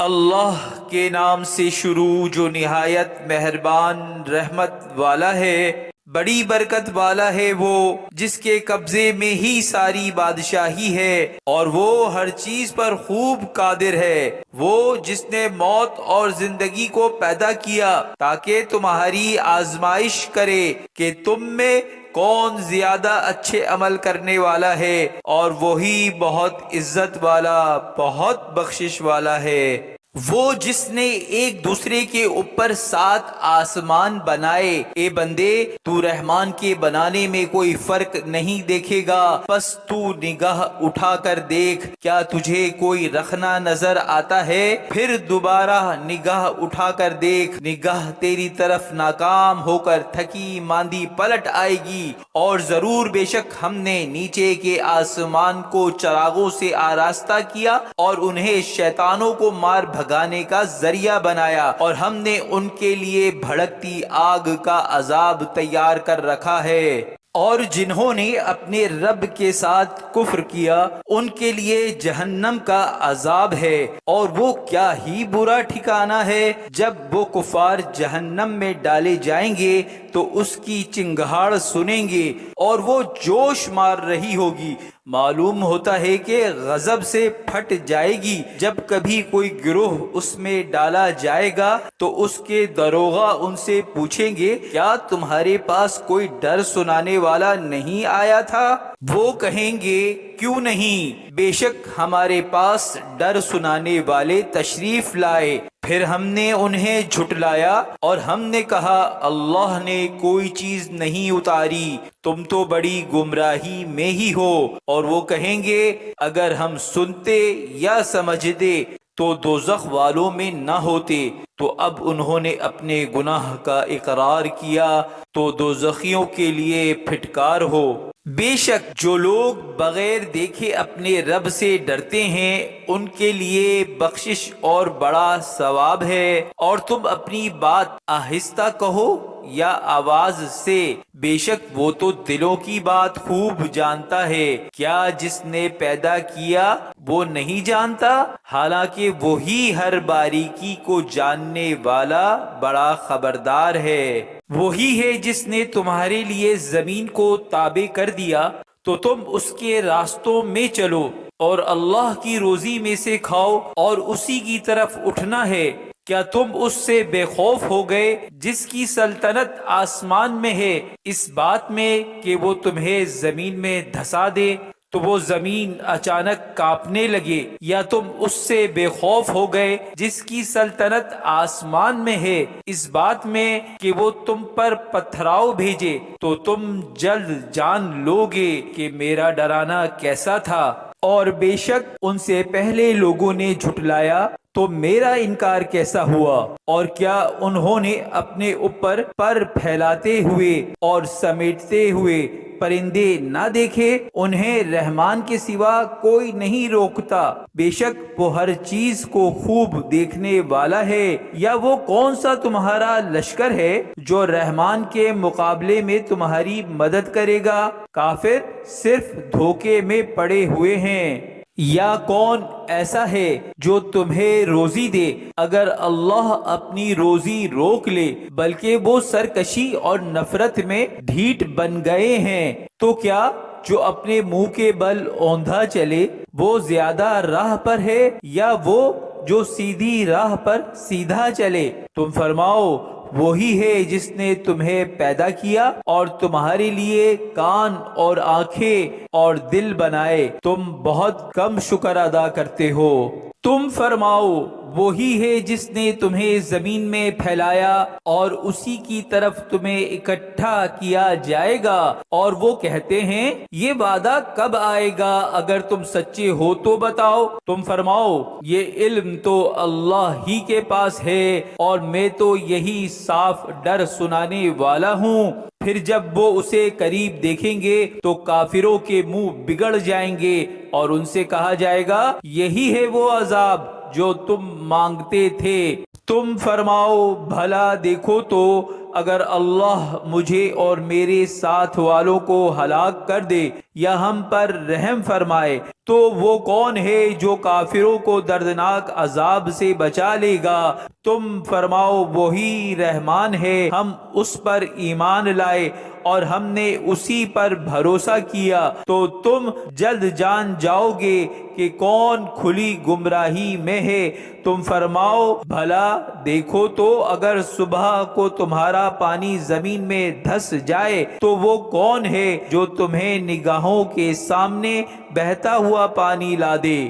اللہ کے نام سے شروع جو نہایت مہربان رحمت والا ہے، بڑی برکت والا ہے، وہ جس کے قبضے میں ہی ساری بادشاہی ہے اور وہ ہر چیز پر خوب قادر ہے۔ وہ جس نے موت اور زندگی کو پیدا کیا تاکہ تمہاری آزمائش کرے کہ تم میں کون زیادہ اچھے عمل کرنے والا ہے، اور وہی بہت عزت والا، بہت بخشش والا ہے۔ وہ جس نے ایک دوسرے کے اوپر 7 آسمان بنائے، اے بندے تو رحمان کے بنانے میں کوئی فرق نہیں دیکھے گا، پس تو نگاہ اٹھا کر دیکھ، کیا تجھے کوئی رخنا نظر آتا ہے؟ پھر دوبارہ نگاہ اٹھا کر دیکھ، نگاہ تیری طرف ناکام ہو کر تھکی ماندی پلٹ آئے گی، اور ضرور بے شک ہم نے نیچے کے آسمان کو چراغوں سے آراستہ کیا اور انہیں شیطانوں کو مار بھگانے کا ذریعہ بنایا، اور ہم نے ان کے لیے بھڑکتی آگ کا عذاب تیار کر رکھا ہے۔ اور جنہوں نے اپنے رب کے ساتھ کفر کیا ان کے لیے جہنم کا عذاب ہے، اور وہ کیا ہی برا ٹھکانہ ہے۔ جب وہ کفار جہنم میں ڈالے جائیں گے تو اس کی چنگھاڑ سنیں گے اور وہ جوش مار رہی ہوگی، معلوم ہوتا ہے کہ غضب سے پھٹ جائے گی۔ جب کبھی کوئی گروہ اس میں ڈالا جائے گا تو اس کے داروغہ ان سے پوچھیں گے، کیا تمہارے پاس کوئی ڈر سنانے والا نہیں آیا تھا؟ وہ کہیں گے، کیوں نہیں، بے شک ہمارے پاس ڈر سنانے والے تشریف لائے۔ پھر ہم نے انہیں جھٹلایا اور ہم نے کہا، اللہ نے کوئی چیز نہیں اتاری، تم تو بڑی گمراہی میں ہی ہو۔ اور وہ کہیں گے، اگر ہم سنتے یا سمجھتے تو دوزخ والوں میں نہ ہوتے۔ تو اب انہوں نے اپنے گناہ کا اقرار کیا تو دوزخیوں کے لیے پھٹکار ہو۔ بے شک جو لوگ بغیر دیکھے اپنے رب سے ڈرتے ہیں ان کے لیے بخشش اور بڑا ثواب ہے۔ اور تم اپنی بات آہستہ کہو یا آواز سے، بے شک وہ تو دلوں کی بات خوب جانتا ہے۔ کیا جس نے پیدا کیا وہ نہیں جانتا؟ حالانکہ وہی ہر باریکی کو جاننے والا بڑا خبردار ہے۔ وہی ہے جس نے تمہارے لیے زمین کو تابع کر دیا تو تم اس کے راستوں میں چلو، اور اللہ کی روزی میں سے کھاؤ اور اسی کی طرف اٹھنا ہے۔ کیا تم اس سے بے خوف ہو گئے جس کی سلطنت آسمان میں ہے، اس بات میں کہ وہ تمہیں زمین میں دھسا دے تو وہ زمین اچانک کانپنے لگے؟ یا تم اس سے بے خوف ہو گئے جس کی سلطنت آسمان میں ہے، اس بات میں کہ وہ تم پر پتھراؤ بھیجے تو تم جلد جان لوگے کہ میرا ڈرانا کیسا تھا؟ اور بے شک ان سے پہلے لوگوں نے جھٹلایا تو میرا انکار کیسا ہوا؟ اور کیا انہوں نے اپنے اوپر پر پھیلاتے ہوئے اور سمیٹتے ہوئے پرندے نہ دیکھے؟ انہیں رحمان کے سوا کوئی نہیں روکتا، بے شک وہ ہر چیز کو خوب دیکھنے والا ہے۔ یا وہ کون سا تمہارا لشکر ہے جو رحمان کے مقابلے میں تمہاری مدد کرے گا؟ کافر صرف دھوکے میں پڑے ہوئے ہیں۔ یا کون ایسا ہے جو تمہیں روزی دے اگر اللہ اپنی روزی روک لے، بلکہ وہ سرکشی اور نفرت میں ڈھیٹ بن گئے ہیں؟ تو کیا جو اپنے منہ کے بل اوندھا چلے وہ زیادہ راہ پر ہے، یا وہ جو سیدھی راہ پر سیدھا چلے؟ تم فرماؤ، وہی ہے جس نے تمہیں پیدا کیا اور تمہارے لیے کان اور آنکھیں اور دل بنائے، تم بہت کم شکر ادا کرتے ہو۔ تم فرماؤ، وہی ہے جس نے تمہیں زمین میں پھیلایا اور اسی کی طرف تمہیں اکٹھا کیا جائے گا۔ اور وہ کہتے ہیں، یہ وعدہ کب آئے گا؟ اگر تم سچے ہو تو بتاؤ۔ تم فرماؤ، یہ علم تو اللہ ہی کے پاس ہے اور میں تو یہی صاف ڈر سنانے والا ہوں۔ پھر جب وہ اسے قریب دیکھیں گے تو کافروں کے منہ بگڑ جائیں گے اور ان سے کہا جائے گا، یہی ہے وہ عذاب جو تم مانگتے تھے۔ تم فرماؤ، بھلا دیکھو تو اگر اللہ مجھے اور میرے ساتھ والوں کو ہلاک کر دے یا ہم پر رحم فرمائے تو وہ کون ہے جو کافروں کو دردناک عذاب سے بچا لے گا؟ تم فرماؤ وہی رحمان ہے، ہم اس پر ایمان لائے اور ہم نے اسی پر بھروسہ کیا، تو تم جلد جان جاؤ گے کہ کون کھلی گمراہی میں ہے۔ تم فرماؤ بھلا دیکھو تو اگر صبح کو تمہارا پانی زمین میں دھس جائے تو وہ کون ہے جو تمہیں نگاہوں کے سامنے بہتا ہوا پانی لا دے؟